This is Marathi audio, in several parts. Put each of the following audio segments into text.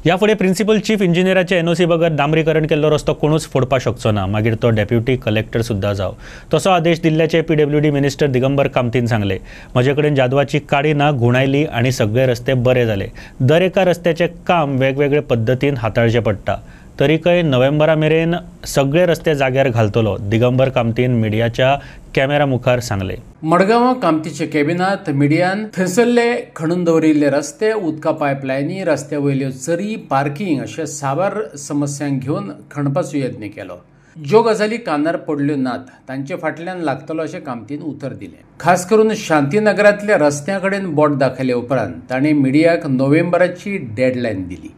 याफुडें प्रिन्सिपल चीफ इंजिनियराचे एनओसी बगर डांबरीकरण केल्लो रस्तो कोणूच फोडपाक शकचो ना, मागीर तो डेप्युटी कलेक्टर सुद्धा जाव। तसो आदेश दिल्ल्याचे पीडब्ल्यूडी मिनिस्टर दिगंबर कामतीन सांगले। म्हजे कडेन जादवाची काडी ना, घुणायली आनी सगळे रस्ते बरे जाले। दर एका रस्त्याचे काम वेगवेगळे पद्दतीन हाताळचें पडटा। तरीकय नोव्हेंबरा मेरेन सगळे रस्ते जाग्यार घालतलो, दिगंबर कामतीन मिडियाच्या कॅमेरा मुखार सांगले। मडगांव कामतीच्या कॅबिनात मिडियान थंयसरले खणून दवरिल्ले रस्ते, उदका पायपलायनी, रस्त्या वयल्यो चरी, पार्किंग अशा साबार समस्यांक घेवन खणपाचो यत्न केलो। ज्यो गजाली कानार पडल्यो नात तांचे फाटल्यान लागतलो अशें कामतीन उतर दिलें। खास करून शांतीनगरांतल्या रस्त्यां कडेन बोट दाखयल्या उपरांत ताणें मिडियाक नोव्हेंबराची डेडलायन दिली।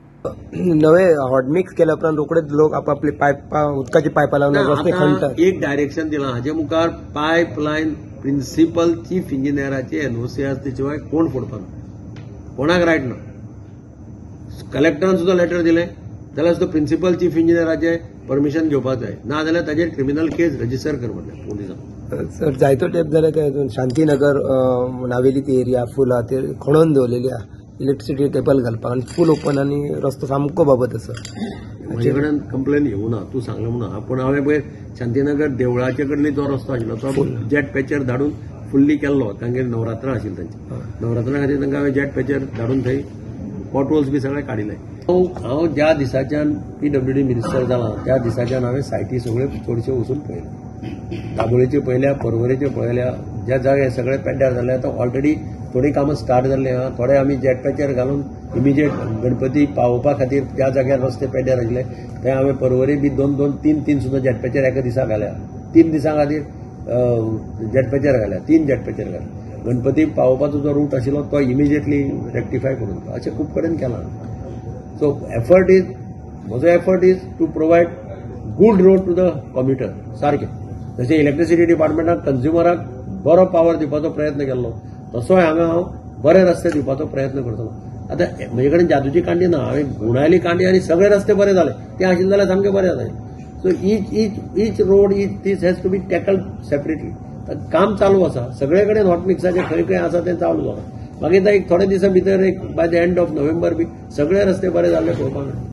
नवे हॉटमिक्स केल्या उपरांत रोखडेच लोक आपापली उदकाची पायपा लावन रस्ते खणतात। एक डायरेक्शन दिलां, हाचे मुखार पायपलायन प्रिन्सिपल चीफ इंजिनियराचे एनओसी आसा, तेचे शिवाय कोण फोडपाना, कोणाक रायट ना। कलेक्टरान सुद्धा लेटर दिलें जाल्यार सुद्धा प्रिन्सिपल चीफ इंजिनियराचे परमिशन घेवपाक जाय, ना जाल्यार ताजेर क्रिमिनल केस रजिस्टर करपाक पुलिसांक। सर जायतो तेंप जाल्यार शांतीनगर नावेली ती एरिया फूल आहा ते खणून दवरलेली आहा, इलेक्ट्रिसिटी केबल घालपाक आनी फूल ओपन आनी रस्तो सामको बाबत आसा। म्हजे कडेन कंप्लेन येवं ना, तूं सांगलें म्हणून, पूण हांवें पळय शांतीनगर देवळाचे कडली जो रस्तो आशिल्लो तो जेट पॅचर धाडून फुल्ली केल्लो, तांगेर नवरात्रां आशिल्लीं तांची। नवरात्रां खातीर तांकां हांवें जेट पॅचर धाडून थंय पॉटहोल्स बी सगळे काडिले। हांव ज्या दिसाच्यान पीडब्ल्यूडी मिनिस्टर जालां त्या दिसाच्यान हांवें सायटी सगळ्यो चडश्यो वचून पळयल्यो। दाबोळेच्यो पळयल्या, पर्वरेच्यो पळयल्या, ज्या जागे सगळे पेड्ड्यार जाल्ले आतां ऑलरेडी थोडी कामां स्टार्ट जाल्ली आहा। थोडे आमी जेट पॅचर घालून इमिजिएट गणपती पावोवपा खातीर ज्या जाग्यार रस्ते पेड्ड्यार आशिल्ले थंय हांवें पर्वरी बी 2-2, 3-3 सुद्दां जेट पॅचर एका दिसा घाल्या। 3 दिसां खातीर जेट पॅचर घाल्या, 3 जेट पॅचर घाल्या। गणपती पावोवपाचो जो रूट आशिल्लो तो इमिजिएटली रेक्टिफाय करून अशें खूब कडेन केलां। सो म्हजो effort is to provide good road to the commuter. सारकें जशें इलेक्ट्रिसिटी डिपार्टमेंटाक कन्झ्युमराक बरो पावर दिवपाचो प्रयत्न केल्लो, तसोय हांगा हांव बरे रस्ते दिवपाचो प्रयत्न करतलो। आतां म्हजे कडेन जादूची कांडी ना, हांवें घुणायली कांडी आनी सगळे रस्ते बरे जाले, ते आशिल्ले जाल्यार सामके बरे जाले। So each road this has to be tackled separately. काम चालू आसा, सगळे कडेन हॉटमिक्साचें खंय खंय आसा तें चालू जालां। मागीर एक थोडे दिसा भितर by the end of November बी सगळे रस्ते बरे जाल्ले पळोवपाक मेळटा।